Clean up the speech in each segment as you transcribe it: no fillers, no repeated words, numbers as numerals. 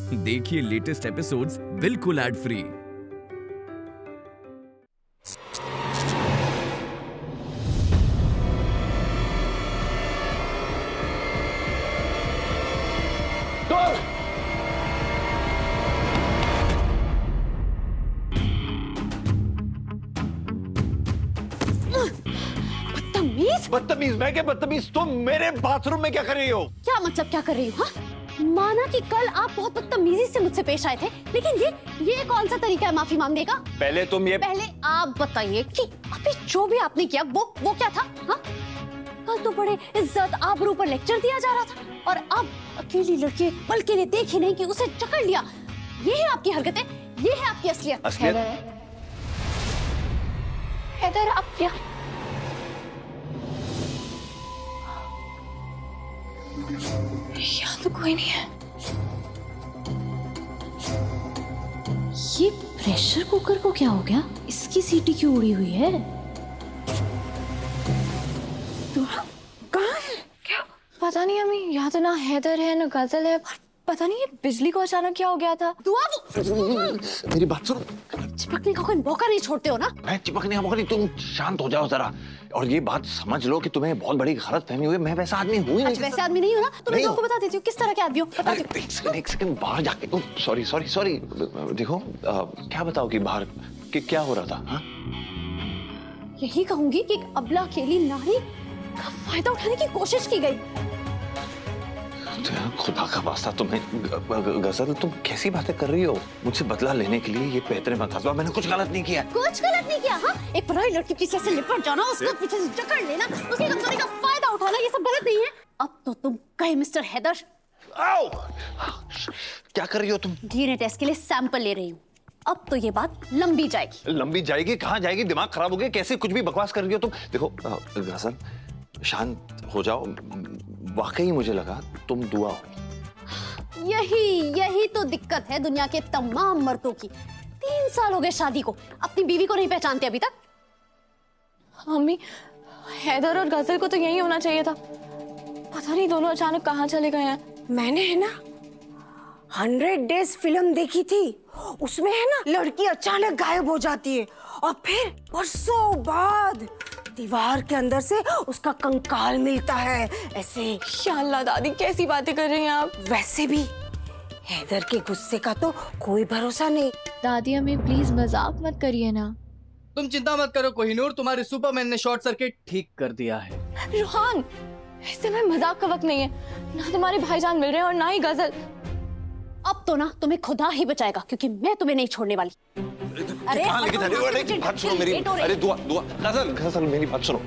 देखिए latest episodes बिल्कुल ad free. बदतमीज? मैं क्या बदतमीज? तुम मेरे बाथरूम में क्या कर रही हो? क्या मतलब क्या कर रही हो? हाँ, माना कि कल आप बहुत बदतमीजी से मुझसे पेश आए थे, लेकिन ये कौन सा तरीका है माफी मांगने का? पहले आप बताइए कि अभी जो भी आपने किया वो क्या था? हाँ, कल तो बड़े इज्जत आबरू पर लेक्चर दिया जा रहा था और अब अकेली लड़की पल के लिए देखी नहीं कि उसे जकड़ लिया। ये है आपकी हरकतें, ये है आपकी असलियत। हैदर, आप क्या यहाँ तो कोई नहीं है। ये प्रेशर कुकर को क्या हो गया? इसकी सीटी क्यों उड़ी हुई है? कहाँ है? क्या पता नहीं अम्मी, यहाँ तो ना हैदर है ना गजल है। पता नहीं ये बिजली को अचानक क्या हो गया था। मेरी बात सुनो। चिपकने का कोई मौका नहीं छोड़ते हो ना? मैं चिपकने का मौका नहीं, तुम शांत हो जाओ जरा और ये बात समझ लो कि तुम्हें बहुत बड़ी गलतफहमी हुई है। मैं वैसा आदमी हूँ नहीं। वैसे आदमी नहीं हो ना, तो मैं आपको बता देती हूँ किस तरह के आदमी हो। एक सेकंड बाहर जाके। सॉरी देखो, क्या बताओ कि बाहर क्या हो रहा था? हाँ, यही कहूंगी कि एक अबला अकेली नारी का फायदा उठाने की कोशिश की गई। खुदा का वास्ता तुम्हें गजल, तुम कैसी बातें कर रही हो? मुझसे बदला लेने के लिए ये बेहतर मत हंसवा। मैंने कुछ गलत नहीं किया। कुछ गलत नहीं किया? हाँ, एक पराई लड़की पीछे से लिपट जाना, उसको पीछे से जकड़ लेना, उसकी कमजोरी का फायदा उठाना, ये सब गलत नहीं है। अब तो तुम कहे मिस्टर हैदर। आओ! क्या कर रही हो तुम? डीएनए टेस्ट के लिए सैंपल ले रही हूँ। अब तो ये बात लंबी जाएगी। लंबी जाएगी? कहाँ जाएगी? दिमाग खराब हो गया? कैसे कुछ भी बकवास कर रही हो तुम? देखो गजल, शांत हो जाओ। वाकई मुझे लगा तुम दुआ हो। यही तो दिक्कत है दुनिया के तमाम मर्दों की। 3 साल हो गए शादी को, अपनी बीवी को नहीं पहचानते अभी तक। मम्मी, हैदर और गजल को तो यही होना चाहिए था। पता नहीं दोनों अचानक कहाँ चले गए हैं। मैंने है ना 100 डेज फिल्म देखी थी, उसमें है ना लड़की अचानक गायब हो जाती है और फिर वर्षों बाद दीवार के अंदर से उसका कंकाल मिलता है। ऐसे। या अल्लाह दादी, कैसी बातें कर रही हैं आप? वैसे भी हैदर के गुस्से का तो कोई भरोसा नहीं। दादी हमें प्लीज मजाक मत करिए ना। तुम चिंता मत करो कोहिनूर, तुम्हारे सुपरमैन ने शॉर्ट सर्किट ठीक कर दिया है। रूहान, ऐसे में मजाक का वक्त नहीं है। ना तुम्हारे भाईजान मिल रहे हैं और ना ही गजल। अब तो ना तुम्हें खुदा ही बचाएगा, क्योंकि मैं तुम्हें नहीं छोड़ने वाली। अरे बात सुनो मेरी। अरे दुआ गजल मेरी बात सुनो।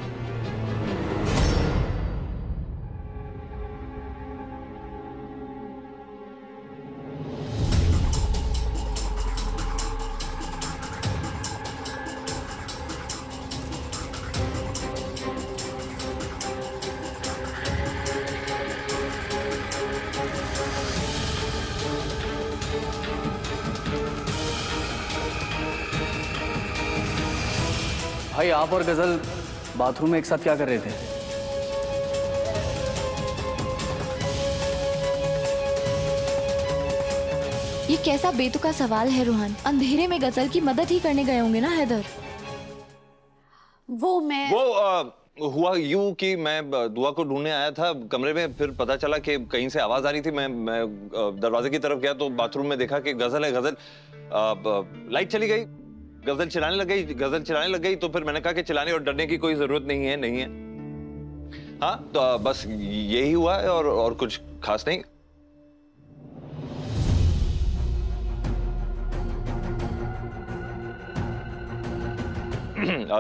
भाई, आप और गजल बाथरूम में एक साथ क्या कर रहे थे? ये कैसा बेतुका सवाल है रूहान। अंधेरे में गजल की मदद ही करने गए होंगे ना हैदर? वो हुआ यूं कि मैं दुआ को ढूंढने आया था कमरे में, फिर पता चला कि कहीं से आवाज आ रही थी। मैं दरवाजे की तरफ गया तो बाथरूम में देखा कि गजल है। गजल लाइट चली गई, गजल चिल्लाने लग गई। तो फिर मैंने कहा कि चिल्लाने और डरने की कोई जरूरत नहीं है। हाँ, तो बस यही हुआ है और कुछ खास नहीं।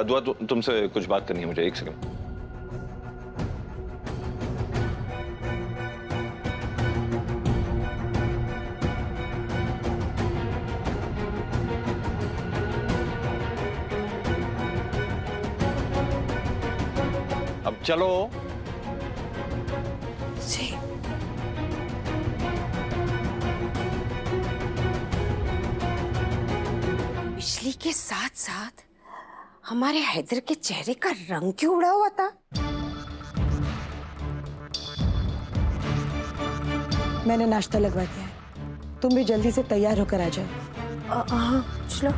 दुआ तुमसे कुछ बात करनी है मुझे, एक सेकंड। अब चलो। जी। बिजली के साथ साथ हमारे हैदर के चेहरे का रंग क्यों उड़ा हुआ था? मैंने नाश्ता लगवा दिया है। तुम भी जल्दी से तैयार होकर आ जाओ। हाँ चलो।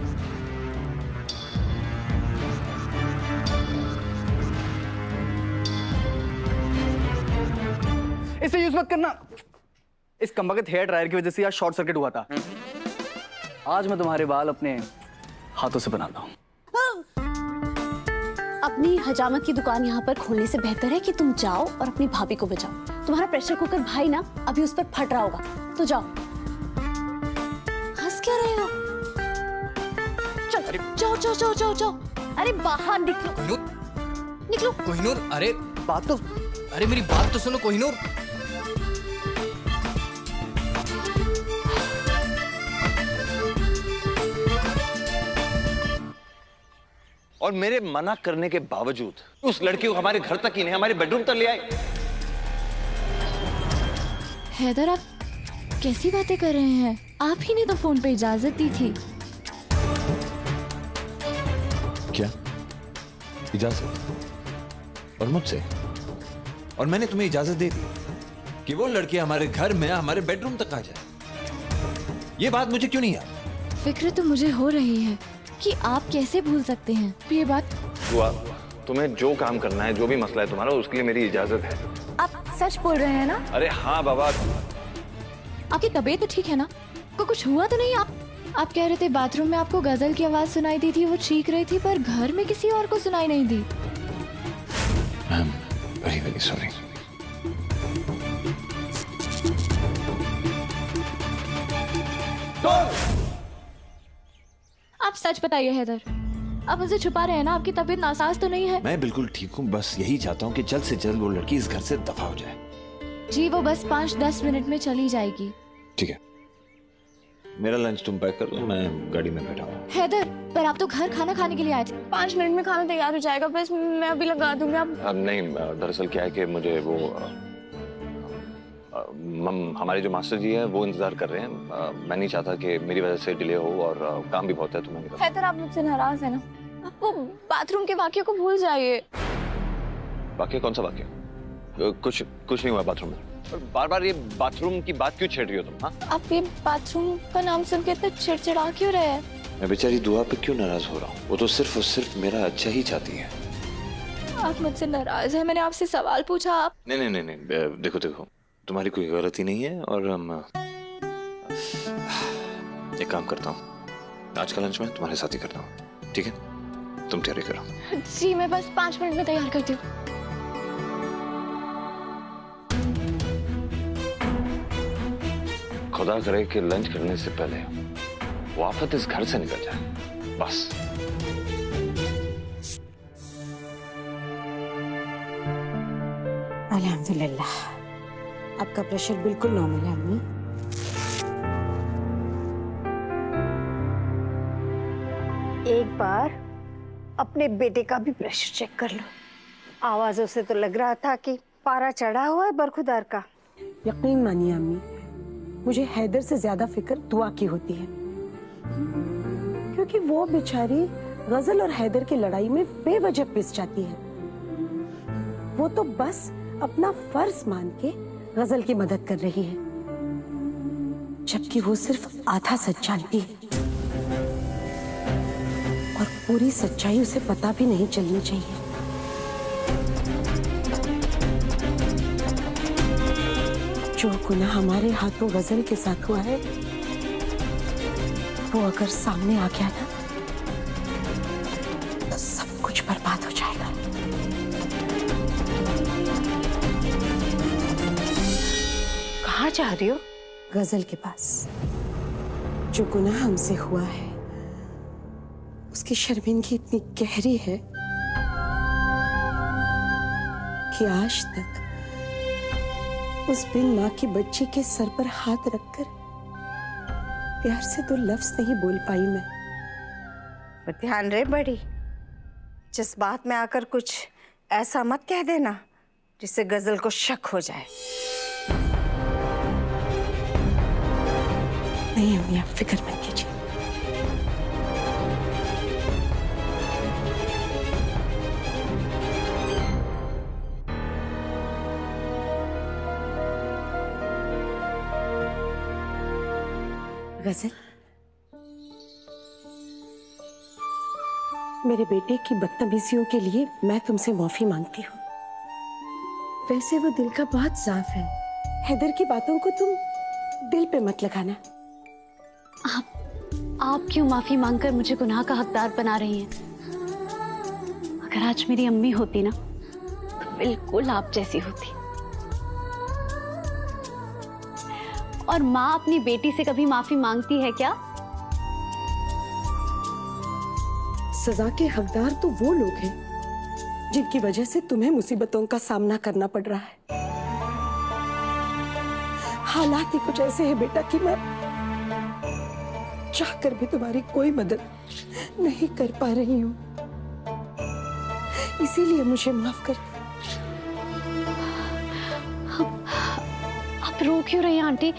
इसे यूज मत करना। इस कमबख्त हेयर ड्रायर की वजह से आज शॉर्ट सर्किट हुआ था। आज मैं तुम्हारे बाल अपने हाथों से बनाता हूँ। अपनी हजामत की दुकान यहाँ पर खोलने से बेहतर है कि तुम जाओ और अपनी भाभी को बचाओ। तुम्हारा प्रेशर कुकर भाई ना अभी उस पर फट रहा होगा, तो जाओ। हंस क्या रहे हो? चलो जाओ जाओ जाओ जाओ जाओ। अरे बाहर निकलो निकलो। कोहिनूर, अरे मेरी बात तो सुनो कोहिनूर। और मेरे मना करने के बावजूद उस लड़की को हमारे घर तक ही नहीं, हमारे बेडरूम तक ले आए। हैदर, आप कैसी बातें कर रहे हैं? आप ही ने तो फोन पे इजाजत दी थी। क्या इजाजत? और मुझसे? और मैंने तुम्हें इजाजत दे दी कि वो लड़की हमारे घर में हमारे बेडरूम तक आ जाए। ये बात मुझे क्यों नहीं याद? फिक्र तो मुझे हो रही है कि आप कैसे भूल सकते हैं ये बात। दुआ, तुम्हें जो काम करना है, जो भी मसला है तुम्हारा, उसके लिए मेरी इजाजत है। आप सच बोल रहे हैं ना? अरे हाँ बाबा। आपकी तबीयत तो ठीक है ना? को कुछ हुआ तो नहीं? आप कह रहे थे बाथरूम में आपको गजल की आवाज सुनाई दी थी, वो चीख रही थी, पर घर में किसी और को सुनाई नहीं दी। Very sorry. आप सच बताइए हैदर, आप मुझसे छुपा रहे हैं ना? आपकी तबीयत नासाज तो नहीं है? मैं बिल्कुल ठीक हूँ, बस यही चाहता हूँ कि जल्द से जल्द वो लड़की इस घर से दफा हो जाए। जी, वो बस 5-10 मिनट में चली जाएगी। ठीक है, मेरा लंच तुम पैक कर दो, मैं गाड़ी में बैठा हूँ। हैदर, पर आप तो घर खाना खाने के लिए आए थे। 5 मिनट में खाना तैयार हो जाएगा, बस मैं अभी लगा दूंगी। आप नहीं, दरअसल क्या है कि मुझे वो हमारे जो मास्टर जी हैं वो इंतजार कर रहे हैं। मैं नहीं चाहता कि मेरी वजह से डिले हो, और काम भी बहुत है, तो मैं निकल। हैदर, आप मुझसे नाराज है ना? आप वो बाथरूम के वाकये को भूल जाइए। वाकई? कौन सा वाकई? कुछ नहीं हुआ बाथरूम में। बार बार ये बाथरूम की बात क्यों छेड़ रही हो तुम? हाँ, आप ये बाथरूम का नाम सुन के इतना चिड़चिड़ा क्यों रहे हैं? मैं बेचारी दुआ पे क्यों नाराज हो रहा हूँ? वो तो सिर्फ और सिर्फ मेरा अच्छा ही चाहती है। आप मुझसे नाराज हैं? मैंने आपसे सवाल पूछा। आप नहीं, देखो तुम्हारी कोई गलती नहीं है। और एक काम करता हूँ, आज का लंच मैं तुम्हारे साथ ही करता हूँ, ठीक है? तुम तैयारी करो। जी, मैं बस 5 मिनट में तैयार करती हूँ। खुदा करे कि लंच करने से पहले वो आफत इस घर से निकल जाए, बस। अल्हम्दुलिल्लाह, आपका प्रेशर बिल्कुल नॉर्मल है अम्मी। एक बार अपने बेटे का भी प्रेशर चेक कर लो। आवाजों से तो लग रहा था कि पारा चढ़ा हुआ है बरखुदार का। यकीन मानिए अम्मी, मुझे हैदर से ज्यादा फिक्र दुआ की होती है, क्योंकि वो बेचारी गजल और हैदर की लड़ाई में बेवजह पिस जाती है। वो तो बस अपना फर्ज मान के गजल की मदद कर रही है, जबकि वो सिर्फ आधा सच जानती है, और पूरी सच्चाई उसे पता भी नहीं चलनी चाहिए। जो गुनाह हमारे हाथों गजल के साथ हुआ है, वो अगर सामने आ गया ना, तो सब कुछ बर्बाद हो जाएगा। कहाँ जा रही हो? गजल के पास। जो गुनाह हमसे हुआ है, उसकी शर्मिंदगी इतनी गहरी है कि आज तक उस बिन माँ की बच्ची के सर पर हाथ रखकर प्यार से तो लफ्ज नहीं बोल पाई मैं। पर ध्यान रहे बड़ी, जज्बात में आकर कुछ ऐसा मत कह देना जिससे गजल को शक हो जाए। नहीं अम्मी, आप फिक्र मत कीजिए। गजल, मेरे बेटे की बदतमीजियों के लिए मैं तुमसे माफी मांगती हूँ। वैसे वो दिल का बहुत साफ है। हैदर की बातों को तुम दिल पे मत लगाना। आप क्यों माफी मांगकर मुझे गुनाह का हकदार बना रही हैं? अगर आज मेरी अम्मी होती ना तो बिल्कुल आप जैसी होती। और माँ अपनी बेटी से कभी माफी मांगती है क्या? सजा के हकदार तो वो लोग हैं जिनकी वजह से तुम्हें मुसीबतों का सामना करना पड़ रहा है। हालात ही कुछ ऐसे हैं बेटा कि मैं चाहकर भी तुम्हारी कोई मदद नहीं कर पा रही हूँ, इसीलिए मुझे माफ कर। आप रो क्यों रही हैं आंटी?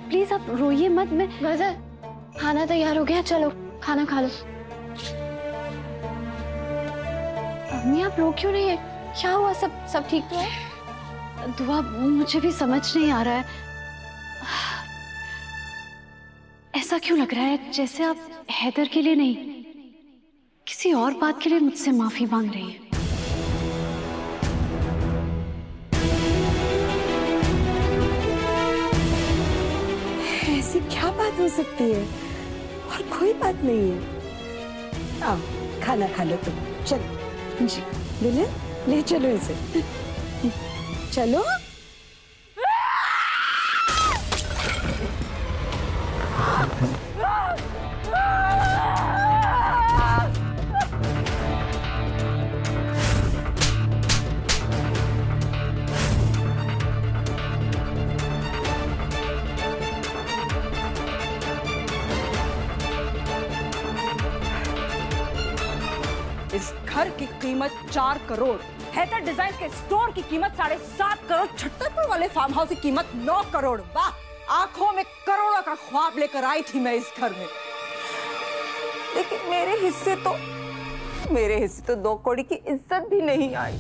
प्लीज आप रोइए मत। मैं गजल, खाना तैयार हो गया, चलो खाना खा लो। अम्मी आप रो क्यों रही है? क्या हुआ? सब ठीक तो है? दुआ, मुझे भी समझ नहीं आ रहा है। ऐसा क्यों लग रहा है जैसे आप हैदर के लिए नहीं, किसी और बात के लिए मुझसे माफी मांग रही है। ऐसी क्या बात हो सकती है? और कोई बात नहीं है। आओ खाना खा लो तुम। चलो जी, ले चलो इसे। चलो। इस घर की कीमत 4 करोड़, हैदर डिजाइन के स्टोर की कीमत 7.5 करोड़, छत्तरपुर वाले फार्म हाउस की कीमत 9 करोड़। वाह, आंखों में करोड़ों का ख्वाब लेकर आई थी मैं इस घर में। लेकिन मेरे हिस्से तो 2 कौड़ी की इज्जत भी नहीं आई।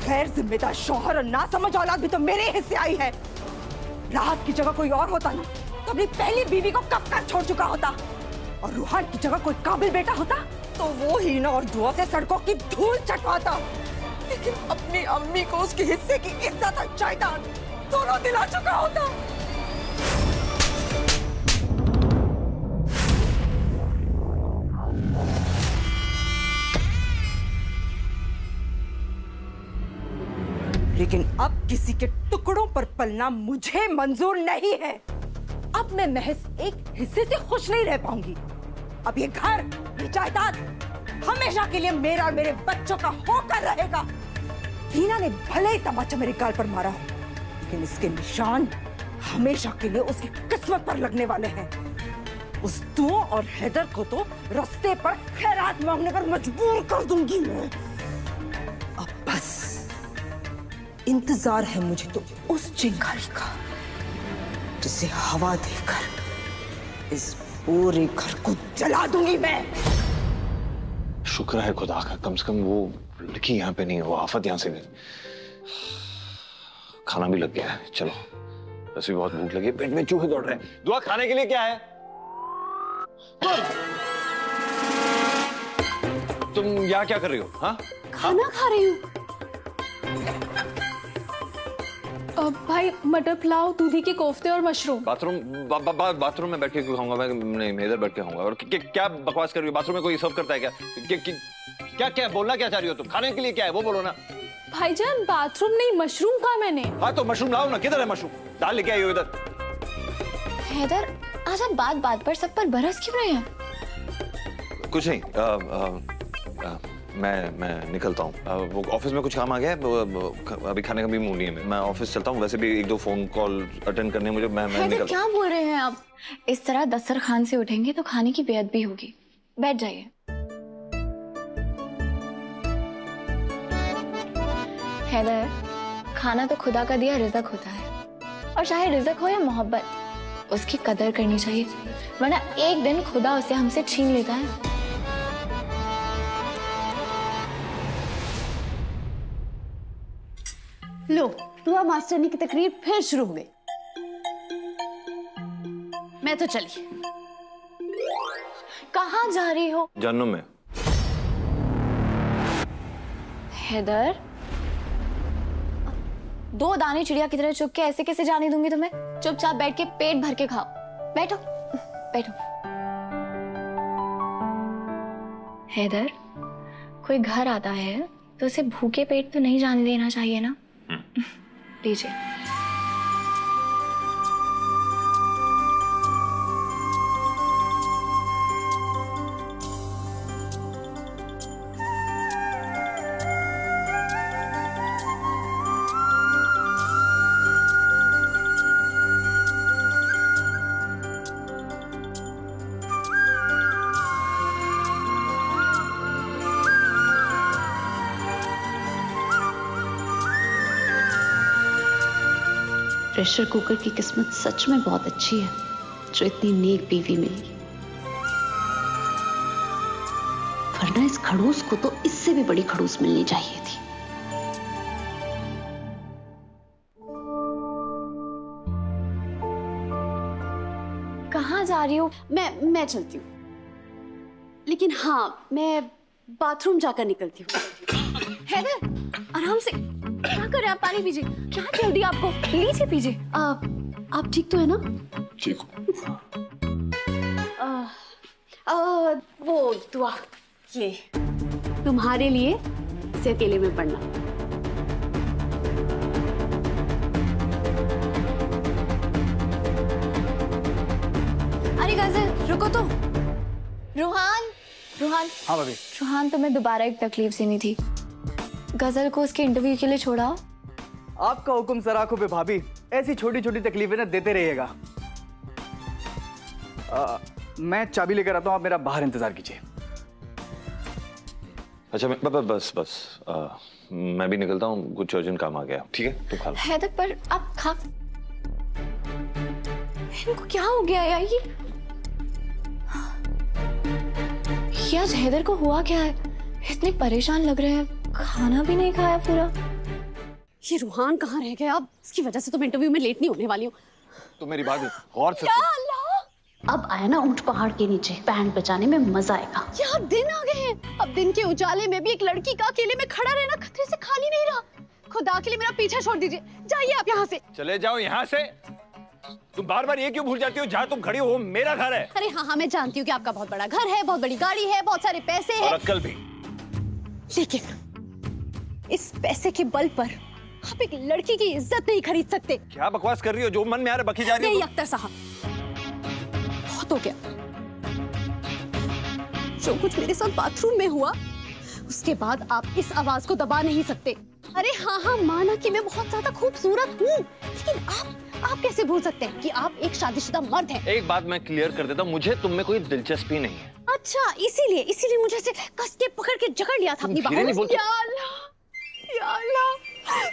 गैर जिम्मेदार शौहर और नासमझ औलाद भी तो मेरे हिस्से आई है। राहत की जगह कोई और होता ना तो अपनी पहली बीवी को कब का छोड़ चुका होता, और रूहान की जगह कोई काबिल बेटा होता तो वो हीना और दुआ से सड़कों की धूल चटवाता। लेकिन अपनी अम्मी को उसके हिस्से की इज्जत और जायदाद दोनों दिला चुका होता। लेकिन अब किसी के टुकड़ों पर पलना मुझे मंजूर नहीं है। अब मैं महज एक हिस्से से खुश नहीं रह पाऊंगी। अब ये घर, ये जायदाद हमेशा के लिए मेरा और मेरे बच्चों का होकर रहेगा। हीना ने भले ही तमाचा मेरे गाल पर मारा हो, लेकिन इसके निशान हमेशा के लिए उसकी किस्मत पर लगने वाले हैं। उस दुआ और हैदर को तो रास्ते पर खैरात मांगने पर मजबूर कर दूंगी मैं। अब बस इंतजार है मुझे तो उस चिंगारी का जिसे हवा देकर इस पूरे घर को जला दूंगी मैं। शुक्र है खुदा का, कम से कम वो लड़की यहाँ पे नहीं है, वो आफत यहाँ से नहीं। खाना भी लग गया है, चलो। वैसे भी बहुत भूख लगी है, पेट में चूहे दौड़ रहे हैं। दुआ, खाने के लिए क्या है? तुम यहाँ क्या कर रही हो? हाँ, खाना खा रही हूँ। भाई मटर पुलाव, दूधी के कोफ्ते और मशरूम। बाथरूम में बैठ के क्यों खाऊंगा मैं? नहीं, इधर बैठ के खाऊंगा। और क्या बकवास कर रही हो? बाथरूम में कोई सर्व करता है क्या? क्या बोलना क्या चाह रही हो तुम? खाने के लिए क्या है वो बोलो ना। भाईजान बाथरूम नहीं, मशरूम कहा मैंने। हाँ तो मशरूम लाओ ना। किधर है मशरूम? दाल लेके आई हो इधर। हैदर, आज आप बात पर सब पर बरस क्यों रहे हैं? कुछ नहीं, मैं निकलता हूँ। वो ऑफिस में कुछ काम आ गया है, अभी खाने का भी मूड नहीं है। मैं ऑफिस चलता हूँ। वैसे भी 1-2 फोन कॉल अटेंड करने मुझे। मैं निकलता हूँ। क्या बोल रहे हैं आप? इस तरह दस्तरखान से उठेंगे तो खाने की बेअदबी होगी। बैठ जाइए। हैदर, खाना तो खुदा का दिया रिज़्क होता है, और चाहे रिज़्क हो या मोहब्बत, उसकी कदर करनी चाहिए, वरना एक दिन खुदा उसे हमसे छीन लेता है। लो, दुआ मास्टरनी की तकरीर फिर शुरू हो गई। मैं तो चली। कहाँ जा रही हो? जन्नम में। हैदर, 2 दाने चिड़िया की तरह चुप के ऐसे कैसे जाने दूंगी तुम्हें? चुपचाप बैठ के पेट भर के खाओ। बैठो बैठो। हैदर, कोई घर आता है तो उसे भूखे पेट तो नहीं जाने देना चाहिए ना। लीजिए। प्रेशर कुकर की किस्मत सच में बहुत अच्छी है जो इतनी नेक बीवी मिली, वरना इस खड़ूस को तो इससे भी बड़ी खड़ूस मिलनी चाहिए थी। कहाँ जा रही हो? मैं चलती हूँ, लेकिन हाँ, मैं बाथरूम जाकर निकलती हूँ। हैदर, आराम से। क्या कर रहे हैं आप? पानी पीजिए। क्या जल्दी आपको? लीजिए पीजिए। आप ठीक तो है ना? ठीक। वो दुआ ये तुम्हारे लिए, इसे अकेले में पढ़ना। अरे गजल, रुको तो। रूहान, रूहान। हाँ भाभी। रूहान, तुम्हें दोबारा एक तकलीफ देनी थी। गजल को उसके इंटरव्यू के लिए छोड़ाओ। आपका हुक्म सर आंखों पे भाभी। ऐसी छोटी छोटी तकलीफें ना देते रहिएगा। मैं चाबी लेकर आता हूँ, आप मेरा बाहर इंतजार कीजिए। अच्छा बस मैं भी निकलता हूँ, कुछ अर्जेंट काम आ गया। ठीक है, तुम खा लो। हैदर, पर आप खा। इनको क्या हो गया यार? ये आज हैदर को हुआ क्या है? इतने परेशान लग रहे हैं, खाना भी नहीं खाया पूरा। ये रूहान कहाँ रह गया? अब इसकी वजह से तो मैं इंटरव्यू में लेट नहीं होने वाली हूँ। तो मेरी बात गौर से अब आया ना ऊंट पहाड़ के नीचे, बैंड बजाने में मजा आएगा। क्या दिन आ गए हैं? अब दिन के उजाले में भी एक लड़की का अकेले में खड़ा रहना खतरे से खाली नहीं रहा। खुदा के लिए मेरा पीछा छोड़ दीजिए, जाइए आप यहाँ से। चले जाओ यहाँ से। तुम बार बार ये क्यों भूल जाती हो, जहाँ तुम खड़ी हो मेरा घर है। अरे हाँ, मैं जानती हूँ कि आपका बहुत बड़ा घर है, बहुत बड़ी गाड़ी है, बहुत सारे पैसे हैं, और अक्ल भी। लेकिन इस पैसे के बल पर आप एक लड़की की इज्जत नहीं खरीद सकते। क्या बकवास कर रही हो? जो मन में आ रहा बकी जा रही हो। नहीं अख्तर साहब, बहुत हो गया। जो कुछ मेरे साथ बाथरूम में हुआ, उसके बाद आप इस आवाज को दबा नहीं सकते। अरे हाँ, माना कि मैं बहुत ज्यादा खूबसूरत हूँ, लेकिन आप कैसे भूल सकते हैं कि आप एक शादीशुदा मर्द हैं। एक बात मैं क्लियर कर देता हूँ, मुझे तुम में कोई दिलचस्पी नहीं है। अच्छा, इसीलिए मुझे ऐसे कस के पकड़ के जकड़ लिया था अपनी बाहों में। या अल्लाह,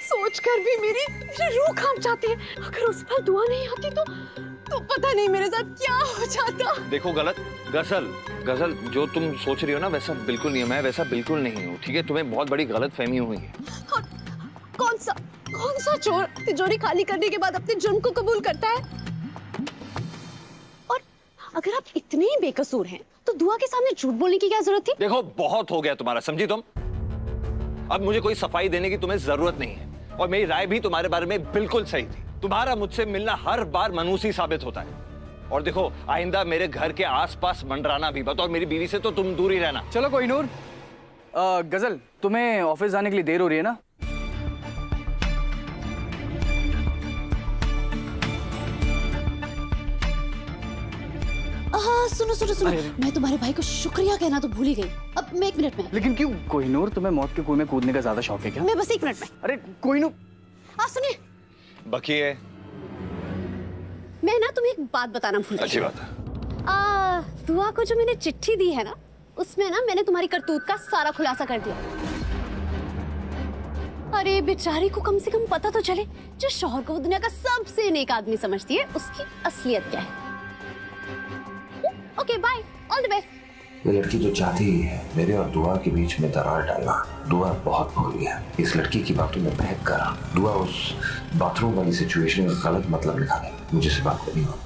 सोचकर भी मेरी रूह कांप जाती है। अगर उस पर दुआ नहीं आती तो पता नहीं मेरे साथ क्या हो जाता। देखो गजल, जो तुम सोच रही हो ना वैसा बिल्कुल नहीं है। मैं वैसा बिल्कुल नहीं हूँ, ठीक है? तुम्हें बहुत बड़ी गलत फहमी हुई है। कौन सा चोर तिजोरी खाली करने के बाद अपने जुर्म को कबूल करता है? और अगर आप इतने ही बेकसूर हैं तो दुआ के सामने झूठ बोलने की क्या जरूरत थी? देखो, बहुत हो गया तुम्हारा, समझी तुम? अब मुझे कोई सफाई देने की तुम्हें जरूरत नहीं है, और मेरी राय भी तुम्हारे बारे में बिल्कुल सही थी। तुम्हारा मुझसे मिलना हर बार मनूसी साबित होता है। और देखो, आइंदा मेरे घर के आसपास मंडराना भी मत, और मेरी बीवी से तो तुम दूर ही रहना। चलो कोहिनूर। गजल, तुम्हें ऑफिस जाने के लिए देर हो रही है ना? सुनो, मैं तुम्हारे भाई को शुक्रिया कहना तो भूल ही गई। अब मैं 1 मिनट में। लेकिन क्यों कोहिनूर, तुम्हें मौत के कुएं में कूदने का ज्यादा शौक है क्या? मैं बस 1 मिनट में। अरे कोहिनूर। सुनिए, बकी है। मैं ना तुम्हें एक बात बताना भूल गई। अच्छी बात है। दुआ को जो मैंने चिट्ठी दी है ना, उसमें ना मैंने तुम्हारी करतूत का सारा खुलासा कर दिया। अरे बेचारी को कम से कम पता तो चले, जो शौहर को वो दुनिया का सबसे नेक आदमी समझती है, उसकी असलियत क्या है। Okay, bye, all the best. ये लड़की तो चाहती ही है मेरे और दुआ के बीच में दरार डालना। दुआ बहुत भूल गया इस लड़की की बातों में बहक कर दुआ उस बाथरूम वाली सिचुएशन में गलत मतलब निकाले। मुझे से बात करनी हो।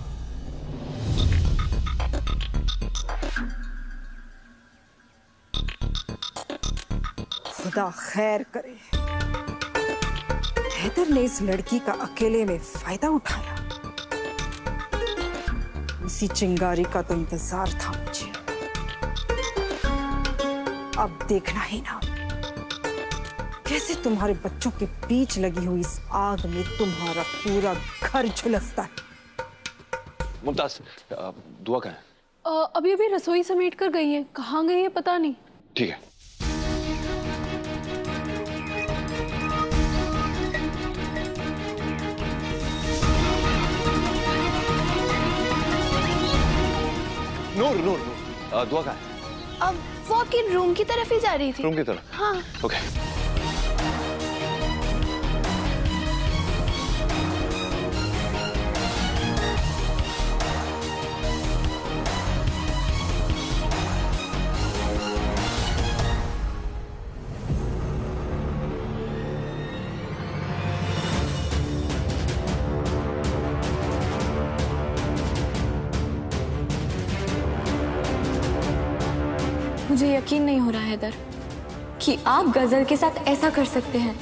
खुदा खैर करे, हैदर ने इस लड़की का अकेले में फायदा उठाया। इसी चिंगारी का तो इंतजार था मुझे। अब देखना ही ना कैसे तुम्हारे बच्चों के बीच लगी हुई इस आग में तुम्हारा पूरा घर झुलसता है। मुमताज, दुआ कहाँ है? अभी अभी रसोई समेट कर गई है, कहाँ गई है पता नहीं। ठीक है। नूर नूर नूर, दुआ कहाँ है? अब वो आपके रूम की तरफ ही जा रही थी। रूम की तरफ? हाँ। ओके। मुझे यकीन नहीं हो रहा है हैदर कि आप गजल के साथ ऐसा कर सकते हैं।